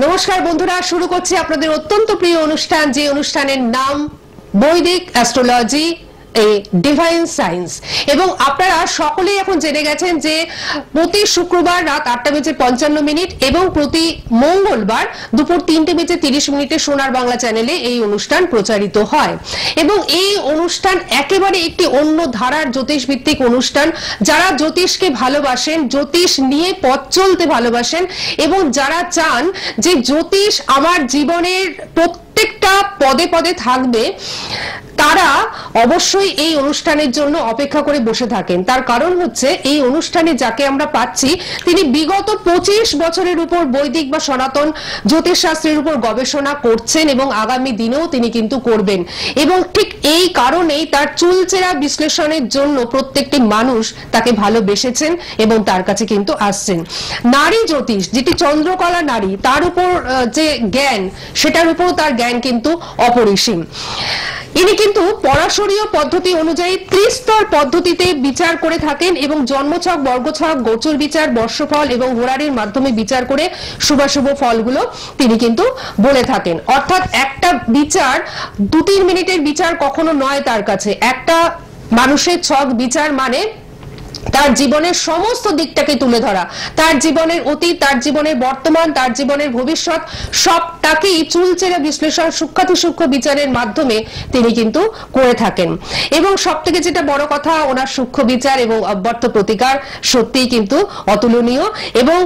নমস্কার বন্ধুরা, শুরু করছি আপনাদের অত্যন্ত প্রিয় অনুষ্ঠান, যে অনুষ্ঠানের নাম বৈদিক অ্যাস্ট্রোলজি এ ডিভাইন সায়েন্স। এবং আপনারা সকলেই এখন জেনে গেছেন যে প্রতি শুক্রবার রাত 8:55 এবং প্রতি মঙ্গলবার দুপুর 3:30 সোনার বাংলা চ্যানেলে এই অনুষ্ঠান প্রচারিত হয়। এবং এই অনুষ্ঠান একেবারে একটি অন্য ধারার জ্যোতিষ ভিত্তিক অনুষ্ঠান। যারা জ্যোতিষকে ভালোবাসেন, জ্যোতিষ নিয়ে পথ চলতে ভালোবাসেন এবং যারা চান যে জ্যোতিষ আমার জীবনের প্রত্যেকটা পদে পদে থাকবে, তারা অবশ্যই এই অনুষ্ঠানের জন্য অপেক্ষা করে বসে থাকেন। তার কারণ হচ্ছে এই অনুষ্ঠানে যাকে আমরা পাচ্ছি তিনি বিগত 25 বছরের উপর বৈদিক বা সনাতন জ্যোতিষ শাস্ত্রের উপর গবেষণা করছেন এবং আগামী দিনেও তিনি কিন্তু করবেন। এবং ঠিক এই কারণেই তার চুলচেরা বিশ্লেষণের জন্য প্রত্যেকটি মানুষ তাকে ভালোবেসেছেন এবং তার কাছে কিন্তু আসছেন। নারী জ্যোতিষ, যেটি চন্দ্রকলা নারী, তার উপর যে জ্ঞান, সেটার উপর তার জ্ঞান কিন্তু অপরিসীম। ইনি কিন্তু পরাশরীয় পদ্ধতি অনুযায়ী 30 স্তর পদ্ধতিতে বিচার করে থাকেন এবং জন্মছক, বর্গছক, গোচর বিচার, বর্ষফল এবং হোরারির মাধ্যমে বিচার করে শুভাশুভ ফলগুলো তিনি কিন্তু বলে থাকেন। অর্থাৎ একটা বিচার 2-3 মিনিটের বিচার কখনো নয় তার কাছে। একটা মানুষের ছক বিচার মানে তার জীবনের সমস্ত দিকটাকে তুলে ধরা, তার জীবনের অতীত, তার জীবনের বর্তমান, তার জীবনের ভবিষ্যৎ সবটাকেই চুলচেরা বিশ্লেষণ, সূক্ষ্মাতি সূক্ষ্ম বিচারের মাধ্যমে তিনি কিন্তু করে থাকেন। এবং সব থেকে যেটা বড় কথা, ওনার সূক্ষ্ম বিচার এবং অব্যর্থ প্রতিকার সত্যিই কিন্তু অতুলনীয়। এবং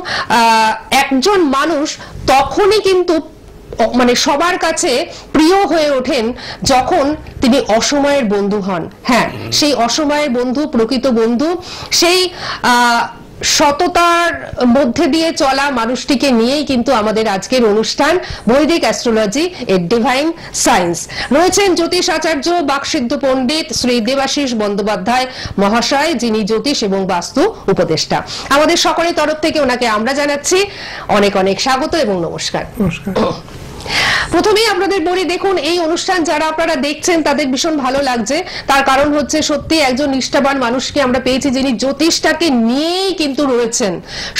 একজন মানুষ তখনই কিন্তু মানে সবার কাছে প্রিয় হয়ে ওঠেন যখন তিনি অসময়ের বন্ধু হন। হ্যাঁ, সেই অসময়ের বন্ধু, প্রকৃত বন্ধু, সেই সততার মধ্যে দিয়ে চলা মানুষটিকে নিয়েই কিন্তু আমাদের আজকের অনুষ্ঠান বৈদিক অ্যাস্ট্রোলজি এ ডিভাইন সায়েন্স। রয়েছেন জ্যোতিষ আচার্য, বাকসিদ্ধ পণ্ডিত শ্রী দেবাশিস বন্দ্যোপাধ্যায় মহাশয়, যিনি জ্যোতিষ এবং বাস্তু উপদেষ্টা। আমাদের সকলের তরফ থেকে ওনাকে আমরা জানাচ্ছি অনেক অনেক স্বাগত এবং নমস্কার। প্রথমেই আপনাদের বলি, দেখুন এই অনুষ্ঠান যারা আপনারা দেখছেন তাদের ভীষণ ভালো লাগছে। তার কারণ হচ্ছে সত্যি একজন নিষ্ঠাবান মানুষকে আমরা পেয়েছি যিনি জ্যোতিষটাকে নিয়েই কিন্তু রয়েছেন।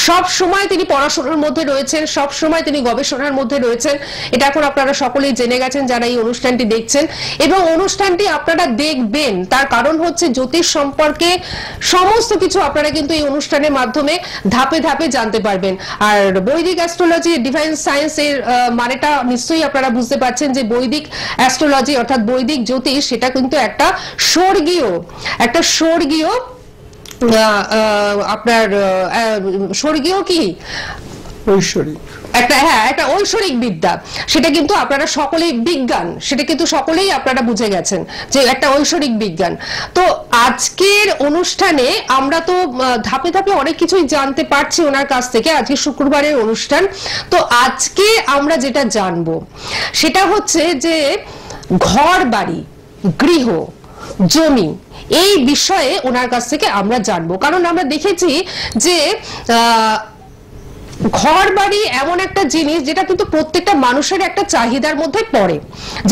সব সময় তিনি পড়াশোনার মধ্যে রয়েছেন, সব সময় তিনি গবেষণার মধ্যে রয়েছেন। এটা এখন আপনারা সকলেই জেনে গেছেন যারা এই অনুষ্ঠানটি দেখছেন। এবং অনুষ্ঠানটি আপনারা দেখবেন, তার কারণ হচ্ছে জ্যোতিষ সম্পর্কে সমস্ত কিছু আপনারা কিন্তু এই অনুষ্ঠানের মাধ্যমে ধাপে ধাপে জানতে পারবেন। আর বৈদিক অ্যাস্ট্রোলজি ডিভাইন সায়েন্স এর মানেটা নিশ্চয়ই আপনারা বুঝতে পারছেন যে বৈদিক অ্যাস্ট্রোলজি অর্থাৎ বৈদিক জ্যোতিষ, সেটা কিন্তু একটা স্বর্গীয় আপনার স্বর্গীয় কি ঐশ্বরিক একটা ঐশ্বরিক বিদ্যা। সেটা কিন্তু আপনারা সকলেই বিজ্ঞান, সেটা কিন্তু সকলেই আপনারা বুঝে গেছেন যে একটা ঐশ্বরিক বিজ্ঞান। তো আজকের অনুষ্ঠানে আমরা তো ধাপে ধাপে অনেক কিছুই জানতে পারছি ওনার কাছ থেকে। আজকে শুক্রবারের অনুষ্ঠান, তো আজকে আমরা যেটা জানবো সেটা হচ্ছে যে ঘর বাড়ি, গৃহ, জমি, এই বিষয়ে ওনার কাছ থেকে আমরা জানবো। কারণ আমরা দেখেছি যে ঘর বাড়ি এমন একটা জিনিস যেটা কিন্তু প্রত্যেকটা মানুষের একটা চাহিদার মধ্যে পড়ে।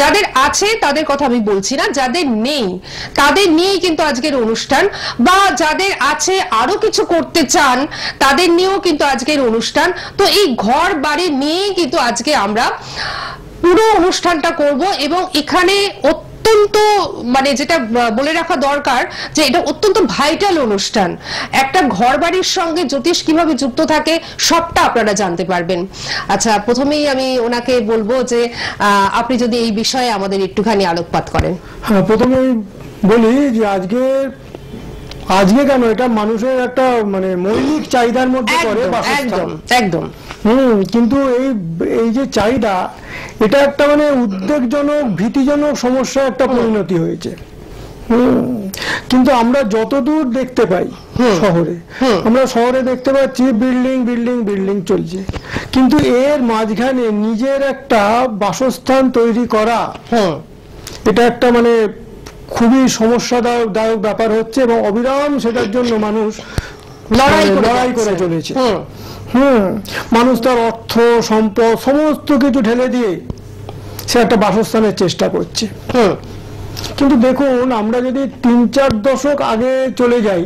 যাদের আছে তাদের কথা আমি বলছি না, যাদের নেই তাদের নিয়েই কিন্তু আজকের অনুষ্ঠান, বা যাদের আছে আরো কিছু করতে চান তাদের নিয়েও কিন্তু আজকের অনুষ্ঠান। তো এই ঘর বাড়ি নিয়েই কিন্তু আজকে আমরা পুরো অনুষ্ঠানটা করব। এবং এখানে অত্যন্ত মানে যেটা বলে রাখা দরকার যে এটা অত্যন্ত ভাইটাল অনুষ্ঠান। একটা ঘর বাড়ির সঙ্গে জ্যোতিষ কিভাবে যুক্ত থাকে সবটা আপনারা জানতে পারবেন। আচ্ছা, প্রথমেই আমি ওনাকে বলবো যে আপনি যদি এই বিষয়ে আমাদের একটুখানি আলোকপাত করেন। হ্যাঁ, প্রথমেই বলি যে আজকে কেন এটা মানুষের একটা মানে মৌলিক চাহিদার মধ্যে পড়ে। একদম একদম। কিন্তু এই যে চাহিদা, এটা একটা মানে উদ্বেগজনক, ভীতিজনক সমস্যা একটা পরিণতি হয়েছে। কিন্তু আমরা যতদূর দেখতে পাই আমরা শহরে দেখতে পাচ্ছি বিল্ডিং বিল্ডিং বিল্ডিং চলছে, কিন্তু এর মাঝখানে নিজের একটা বাসস্থান তৈরি করা এটা একটা মানে খুবই সমস্যাদায়ক ব্যাপার হচ্ছে। এবং অবিরাম সেটার জন্য মানুষ লড়াই করে চলেছে। মানুষ তার অর্থ, সম্পদ সমস্ত কিছু ঢেলে দিয়ে সে একটা বাসস্থানের চেষ্টা করছে। কিন্তু দেখুন, আমরা যদি 3-4 দশক আগে চলে যাই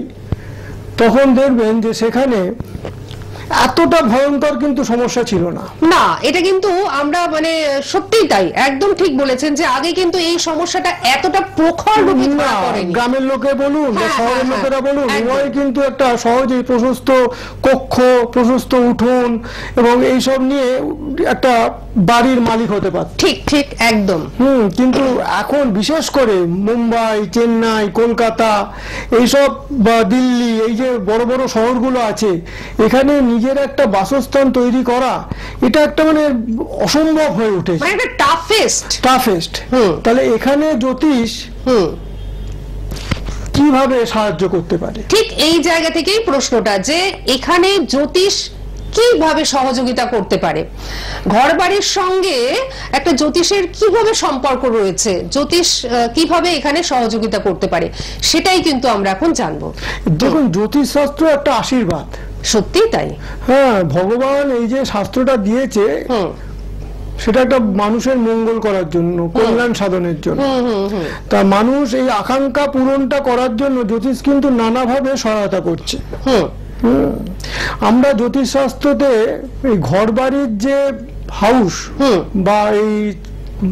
তখন দেখবেন যে সেখানে এতটা ভয়ঙ্কর কিন্তু সমস্যা ছিল না। না, এটা কিন্তু আমরা মানে সত্যিই তাই, একদম ঠিক বলেছেন যে আগে কিন্তু এই সমস্যাটা এতটা প্রখর রূপে ধরা পড়েনি। গ্রামের লোকে বলুন বা শহরের লোকেরা বলুন, উভয় কিন্তু একটা সহজেই প্রশস্ত কক্ষ, প্রশস্ত উঠোন এবং এইসব নিয়ে একটা বাড়ির মালিক হতে পারত। ঠিক ঠিক একদম। কিন্তু এখন বিশেষ করে মুম্বাই, চেন্নাই, কলকাতা এইসব বা দিল্লি, এই যে বড় বড় শহরগুলো আছে, এখানে নিজের একটা বাসস্থান তৈরি করা এটা একটা মানে অসম্ভব হয়ে উঠেছে, মানে একটা টাফেস্ট। তাহলে এখানে জ্যোতিষ কিভাবে সাহায্য করতে পারে? ঠিক এই জায়গা থেকেই প্রশ্নটা, যে এখানে জ্যোতিষ কিভাবে সহযোগিতা করতে পারে, ঘর বাড়ির সঙ্গে একটা জ্যোতিষের কিভাবে সম্পর্ক রয়েছে, জ্যোতিষ কিভাবে এখানে সহযোগিতা করতে পারে, সেটাই কিন্তু আমরা এখন জানবো। দেখুন, জ্যোতিষ শাস্ত্র একটা আশীর্বাদ, সত্যি তাই। হ্যাঁ, ভগবান এই যে শাস্ত্রটা দিয়েছে সেটা একটা মানুষের মঙ্গল করার জন্য, কল্যাণ সাধনের জন্য। তা মানুষ এই আকাঙ্ক্ষা পূরণটা করার জন্য জ্যোতিষ কিন্তু নানাভাবে সহায়তা করছে। আমরা জ্যোতিষ শাস্ত্রতে এই ঘর বাড়ির যে হাউস বা এই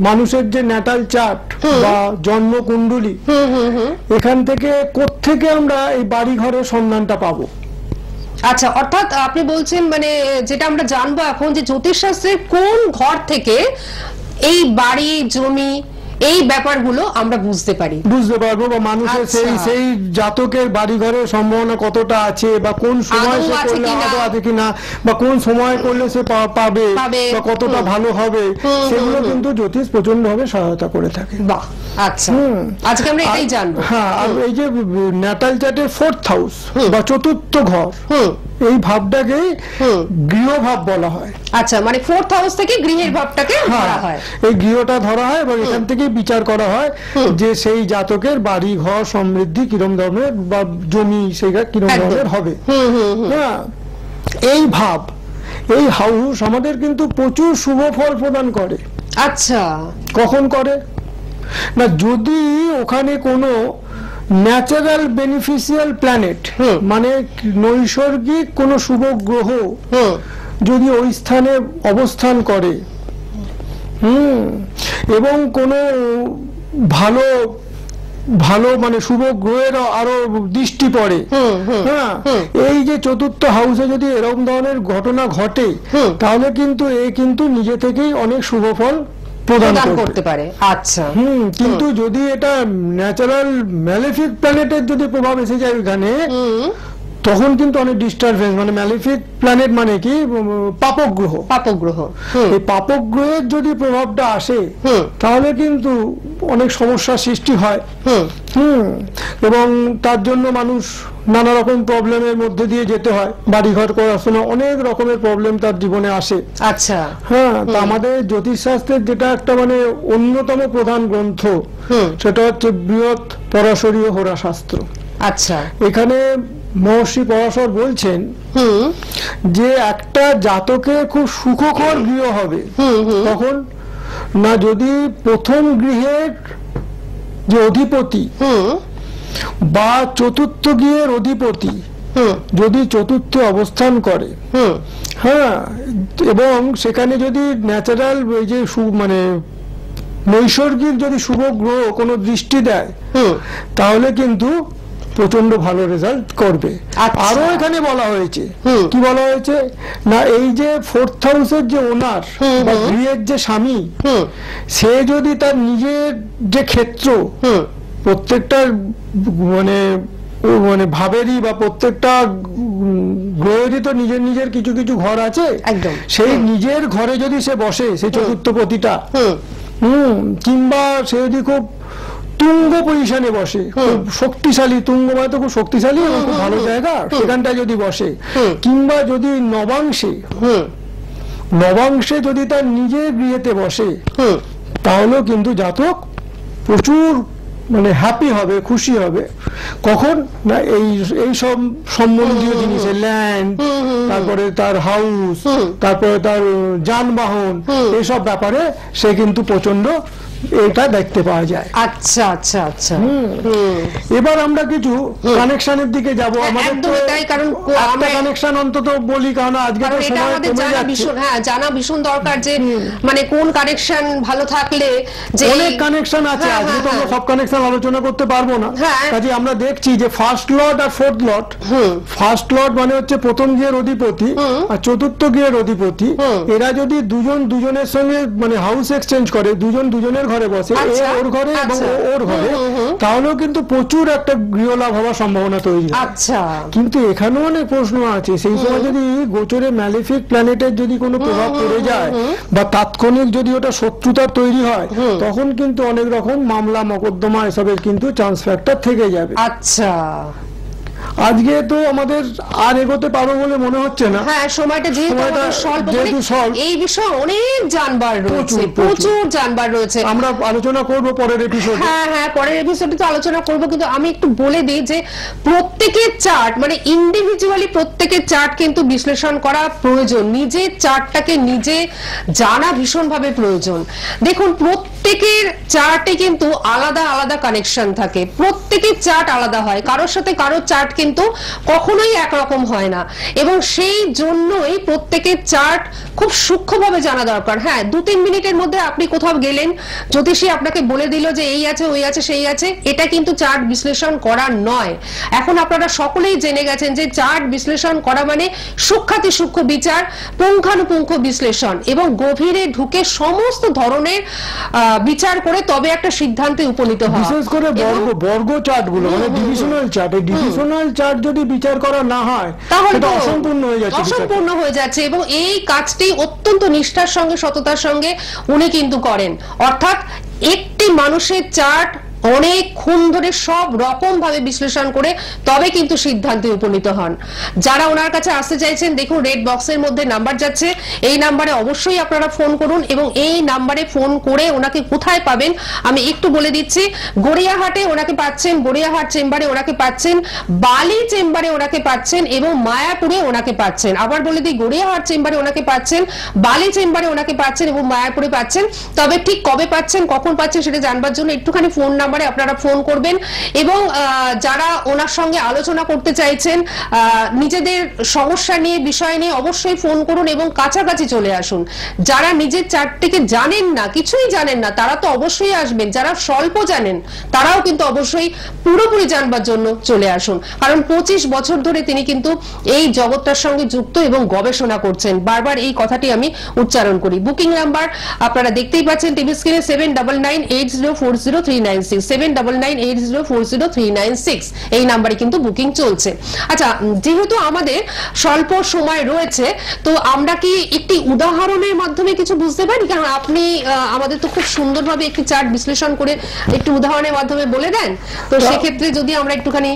মানুষের যে ন্যাটাল চার্ট বা জন্ম কুণ্ডলী, এখান থেকে কোত্থেকে আমরা এই বাড়ি ঘরের সন্ধানটা পাবো? আচ্ছা, অর্থাৎ আপনি বলছেন মানে যেটা আমরা জানবো এখন, যে জ্যোতিষশাস্ত্রের কোন ঘর থেকে এই বাড়ি জমি এই ব্যাপারগুলো আমরা বুঝতে পারবো, বা মানুষের সেই জাতকের বাড়ি ঘরের সম্ভাবনা কতটা আছে, বা কোন সময় সে করলে আদৌ আছে কিনা, বা কোন সময় করলে সে পাবে, বা কতটা ভালো হবে, সেগুলো কিন্তু জ্যোতিষ প্রচন্ড ভাবে সহায়তা করে থাকে। বাহ, আচ্ছা, আজকে আমরা এটাই জানবো। হ্যাঁ, আর এই যে ন্যাটাল চার্টের 4th হাউস বা চতুর্থ ঘর, এই ভাবটাকে গৃহভাব বলা হয়। আচ্ছা, মানে 4th হাউস থেকে গৃহের ভাবটাকে ধরা হয়, এই গৃহটা ধরা হয় এবং এখান থেকে বিচার করা হয় যে সেই জাতকের বাড়ি ঘর সমৃদ্ধি কিরম ধরনের, বা জমি সেটা কিরম ধরনের হবে। হ্যাঁ, এই ভাব, এই হাউস আমাদের কিন্তু প্রচুর শুভ ফল প্রদান করে। আচ্ছা, কখন করে না, যদি ওখানে কোনো ন্যাচারাল বেনিফিশিয়াল প্ল্যানেট, মানে নৈসর্গিক কোনো শুভ গ্রহ যদি ওই স্থানে অবস্থান করে, এবং কোনো ভালো ভালো মানে শুভ গ্রহের আরো দৃষ্টি পড়ে, হ্যাঁ, এই যে চতুর্থ হাউসে যদি এরকম ধরনের ঘটনা ঘটে, তাহলে কিন্তু কিন্তু নিজে থেকেই অনেক শুভ ফল প্রদান করতে পারে। আচ্ছা, কিন্তু যদি এটা ন্যাচারাল ম্যালেফিক প্ল্যানেটের যদি প্রভাব এসে যায় ওখানে, তখন কিন্তু অনেক ডিস্টারবেন্স, মানে ম্যালেফিক প্ল্যানেট মানে কি, পাপগ্রহ। এই পাপগ্রহের যদি প্রভাবটা আসে, তাহলে কিন্তু অনেক সমস্যার সৃষ্টি হয়, এবং তার জন্য মানুষ নানা রকম প্রবলেমের মধ্যে দিয়ে যেতে হয়। বাড়িঘর করার সময় অনেক রকমের প্রবলেম তার জীবনে আসে। আচ্ছা, হ্যাঁ, তা আমাদের জ্যোতিষশাস্ত্রের যেটা একটা মানে অন্যতম প্রধান গ্রন্থ, সেটা হচ্ছে বৃহৎ পরাশরীয় হোরা শাস্ত্র। আচ্ছা, এখানে মহর্ষি পরাশর বলছেন যে একটা জাতকের খুব সুখকর গৃহ হবে তখন না, যদি প্রথম গৃহের যে অধিপতি বা চতুর্থ গৃহের অধিপতি যদি চতুর্থে অবস্থান করে, হ্যাঁ, এবং সেখানে যদি ন্যাচারাল এই যে মানে নৈসর্গিক যদি শুভ গ্রহ কোনো দৃষ্টি দেয়, তাহলে কিন্তু প্রচন্ড ভালো রেজাল্ট করবে। আরো এখানে বলা হয়েছে, কি বলা হয়েছে না, এই যে 4th হাউসের যে ওনার বা গৃহের যে স্বামী, সে যদি তার নিজের যে ক্ষেত্র, প্রত্যেকটা মানে মানে ভাবেরই বা প্রত্যেকটা গ্রহেরই তো নিজের নিজের কিছু কিছু ঘর আছে, সেই নিজের ঘরে যদি সে বসে, সেই চতুর্থ পতিটা, কিংবা সে যদি খুব তুঙ্গ পজিশনে বসে, খুব শক্তিশালী, তুঙ্গ মানে তো খুব শক্তিশালী এবং খুব ভালো জায়গা, সেখানটায় যদি বসে, কিংবা যদি নবাংশে যদি তার নিজের গৃহেতে বসে, তাহলেও কিন্তু জাতক প্রচুর মানে হ্যাপি হবে, খুশি হবে। কখন না, এই সব সম্বন্ধীয় জিনিসে, ল্যান্ড, তারপরে তার হাউস, তারপরে তার যানবাহন, এইসব ব্যাপারে সে কিন্তু প্রচন্ড এটা দেখতে পাওয়া যায়। আচ্ছা আচ্ছা আচ্ছা। এবার আমরা কিছু কানেকশনের দিকে যাব। আমাদের তো তাই, কারণ একটা কানেকশন অন্তত বলি, কারণ আজকে তো এটা সময় আমাদের কমে জানা যাচ্ছে। ভীষণ, হ্যাঁ জানা ভীষণ দরকার যে মানে কোন কানেকশন ভালো থাকলে যে অনেক কানেকশন আছে, হ্যাঁ, আজকে তো আমরা হ্যাঁ, সব কানেকশন আলোচনা করতে পারবো না। হ্যাঁ। কাজে আমরা দেখছি যে ফার্স্ট লর্ড আর ফোর্থ লর্ড, ফার্স্ট লর্ড মানে হচ্ছে প্রথম গৃহের অধিপতি আর চতুর্থ গৃহের অধিপতি, এরা যদি দুজন দুজনের সঙ্গে মানে হাউস এক্সচেঞ্জ করে, দুজন দুজনের ঘরে বসে, এ আচ্ছা, ওর ঘরে এবং আচ্ছা। ও ওর ঘরে, তাহলেও কিন্তু প্রচুর একটা গৃহলাভ হওয়ার সম্ভাবনা তৈরি হয়। আচ্ছা। কিন্তু এখানেও অনেক প্রশ্ন আছে, সেই সময় যদি গোচরে ম্যালিফিক প্ল্যানেটের যদি কোনো প্রভাব পড়ে যায় বা তাৎক্ষণিক যদি ওটা শত্রুতা তৈরি হয়, তখন কিন্তু অনেক রকম মামলা মকদ্দমা এসবের কিন্তু চান্স ফ্যাক্টর থেকে যাবে। আচ্ছা, আজকে তো আমাদের আর এগোতে পারবো বলে মনে হচ্ছে না। হ্যাঁ সময়টা যেহেতু আমাদের স্বল্প, যেহেতু স্বল্প, এই বিষয়ে অনেক জানবার রয়েছে, প্রচুর জানবার রয়েছে। আমরা আলোচনা করব পরের এপিসোডে। হ্যাঁ হ্যাঁ, পরের এপিসোডে তো আলোচনা করব, কিন্তু আমি একটু বলে দিই যে প্রত্যেকের চার্ট মানে ইন্ডিভিজুয়ালি প্রত্যেকের চার্ট কিন্তু বিশ্লেষণ করা প্রয়োজন, নিজের চার্টটাকে নিজে জানা ভীষণভাবে প্রয়োজন। দেখুন প্রত্যেকের চার্টে কিন্তু আলাদা আলাদা কানেকশন থাকে, প্রত্যেকের চার্ট আলাদা হয়, কারোর সাথে কারোর চার্ট কিন্তু কখনোই একরকম হয় না, এবং সেই জন্যই প্রত্যেকের চার্ট খুব সূক্ষ্মভাবে জানা দরকার। হ্যাঁ 2-3 মিনিটের মধ্যে আপনি কোথাও গেলেন, জ্যোতিষী আপনাকে বলে দিল যে এই আছে ওই আছে সেই আছে, এটা কিন্তু চার্ট বিশ্লেষণ করা নয়। এখন আপনারা সকলেই জেনে গেছেন যে চার্ট বিশ্লেষণ করা মানে সূক্ষ্মাতি সূক্ষ্ম বিচার, পুঙ্খানুপুঙ্খ বিশ্লেষণ এবং গভীরে ঢুকে সমস্ত ধরনের বিচার করে তবে একটা সিদ্ধান্তে উপনীত হয়। বিশেষ করে বর্গ চার্ট গুলো মানে ডিভিশনাল চার্ট, এই ডিভিশনাল চার্ট যদি বিচার করা না হয় তাহলে সেটা অসম্পূর্ণ হয়ে যাচ্ছে, অসম্পূর্ণ হয়ে যাচ্ছে, এবং এই কাজটি অত্যন্ত নিষ্ঠার সঙ্গে সততার সঙ্গে উনি কিন্তু করেন। অর্থাৎ একটি মানুষের চার্ট অনেকক্ষণ ধরে সব রকম ভাবে বিশ্লেষণ করে তবে কিন্তু সিদ্ধান্তে উপনীত হন। যারা ওনার কাছে আসতে চাইছেন, দেখুন রেড বক্সের মধ্যে নাম্বার যাচ্ছে, এই নাম্বারে অবশ্যই আপনারা ফোন করুন, এবং এই নাম্বারে ফোন করে ওনাকে কোথায় পাবেন আমি একটু বলে দিচ্ছি। গড়িয়াহাটে ওনাকে পাচ্ছেন, গড়িয়াহাট চেম্বারে ওনাকে পাচ্ছেন, বালি চেম্বারে ওনাকে পাচ্ছেন এবং মায়াপুরে ওনাকে পাচ্ছেন। আবার বলে দিই, গড়িয়াহাট চেম্বারে ওনাকে পাচ্ছেন, বালি চেম্বারে ওনাকে পাচ্ছেন এবং মায়াপুরে পাচ্ছেন। তবে ঠিক কবে পাচ্ছেন কখন পাচ্ছেন সেটা জানবার জন্য একটুখানি ফোন নাম্বারে আপনারা ফোন করবেন, এবং যারা ওনার সঙ্গে আলোচনা করতে চাইছেন নিজেদের সমস্যা নিয়ে বিষয় নিয়ে অবশ্যই ফোন করুন এবং কাছাকাছি চলে আসুন। যারা নিজের চার্টটিকে জানেন না, কিছুই জানেন না, তারা তো অবশ্যই আসবেন, যারা স্বল্প জানেন তারাও কিন্তু অবশ্যই পুরোপুরি জানবার জন্য চলে আসুন, কারণ 25 বছর ধরে তিনি কিন্তু এই জগৎটার সঙ্গে যুক্ত এবং গবেষণা করছেন। বারবার এই কথাটি আমি উচ্চারণ করি। বুকিং নাম্বার আপনারা দেখতেই পাচ্ছেন টিভি স্ক্রিনে 7998040396, 7998040396 এই নাম্বারে কিন্তু বুকিং চলছে। আচ্ছা, যেহেতু আমাদের স্বল্প সময় রয়েছে, তো আমরা কি একটি উদাহরণের মাধ্যমে কিছু বুঝতে পারি? কারণ আপনি আমাদের তো খুব সুন্দরভাবে একটি চার্ট বিশ্লেষণ করে একটু উদাহরণের মাধ্যমে বলে দেন, তো সেক্ষেত্রে যদি আমরা একটুখানি।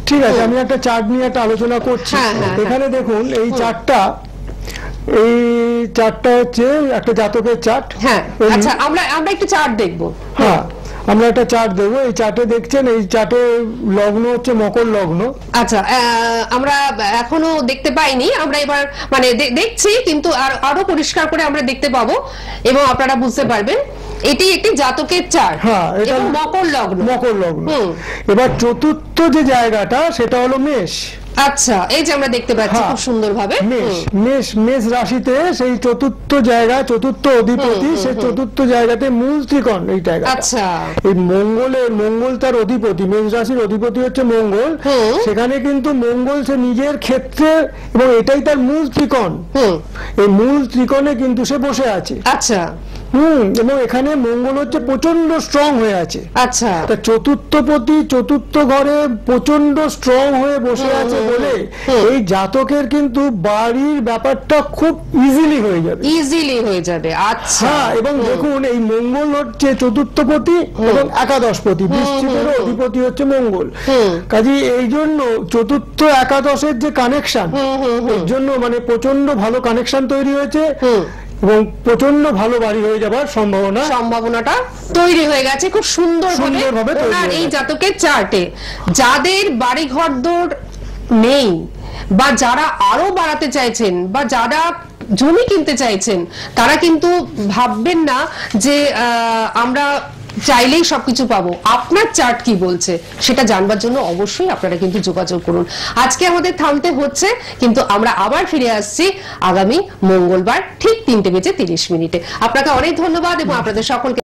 ঠিক আছে, আমি একটা চার্ট নিয়ে একটা আলোচনা করছি। এখানে দেখুন এই চার্টটা, এই চার্টটা হচ্ছে একটা জাতকের চার্ট। হ্যাঁ আচ্ছা, আমরা একটু চার্ট দেখবো। হ্যাঁ আমরা একটা চার্ট দেবো। এই চার্টে দেখছেন, এই চার্টে লগ্ন হচ্ছে মকর লগ্ন। আচ্ছা, আমরা এখনো দেখতে পাইনি, আমরা এবার মানে দেখছি, কিন্তু আরো পরিষ্কার করে আমরা দেখতে পাবো এবং আপনারা বুঝতে পারবেন এটি একটি জাতকের চার্ট। হ্যাঁ, এটা মকর লগ্ন। মকর লগ্ন। এবার চতুর্থ যে জায়গাটা সেটা হলো মেষ। আচ্ছা, এই যে আমরা দেখতে পাচ্ছি খুব সুন্দরভাবে মেষ রাশিতে সেই চতুর্থ জায়গা, চতুর্থ অধিপতি, সেই চতুর্থ জায়গাতে মূল ত্রিকোণ এই জায়গা। আচ্ছা, এই মঙ্গল তার অধিপতি, মেষ রাশির অধিপতি হচ্ছে মঙ্গল। সেখানে কিন্তু মঙ্গল সে নিজের ক্ষেত্রে, এবং এটাই তার মূল ত্রিকোণ, এই মূল ত্রিকোণে কিন্তু সে বসে আছে। আচ্ছা, এবং এখানে মঙ্গল হচ্ছে প্রচন্ড স্ট্রং হয়ে আছে। আচ্ছা, চতুর্থপতি চতুর্থ ঘরে প্রচন্ড স্ট্রং হয়ে বসে আছে বলে এই জাতকের কিন্তু বাড়ির ব্যাপারটা খুব ইজিলি হয়ে যাবে। আচ্ছা, এবং দেখুন এই মঙ্গল হচ্ছে চতুর্থপতি এবং একাদশপতি, বৃশ্চিকের অধিপতি হচ্ছে মঙ্গল। কাজে এই জন্য চতুর্থ একাদশের যে কানেকশন, এর জন্য মানে প্রচন্ড ভালো কানেকশন তৈরি হয়েছে এবং প্রচন্ড ভালো বাড়ি হয়ে যাবার সম্ভাবনাটা তৈরি হয়ে গেছে খুব সুন্দরভাবে ওনার এই জাতকের চার্টে। যাদের বাড়ি ঘরদোর নেই বা যারা আরো বাড়াতে চাইছেন বা যারা জমি কিনতে চাইছেন তারা কিন্তু ভাববেন না যে আমরা চাইলেই সবকিছু পাবো। আপনার চার্ট কি বলছে সেটা জানবার জন্য অবশ্যই আপনারা কিন্তু যোগাযোগ করুন। আজকে আমাদের থামতে হচ্ছে, কিন্তু আমরা আবার ফিরে আসছি আগামী মঙ্গলবার ঠিক 3:30 আপনাকে অনেক ধন্যবাদ এবং আপনাদের সকলকে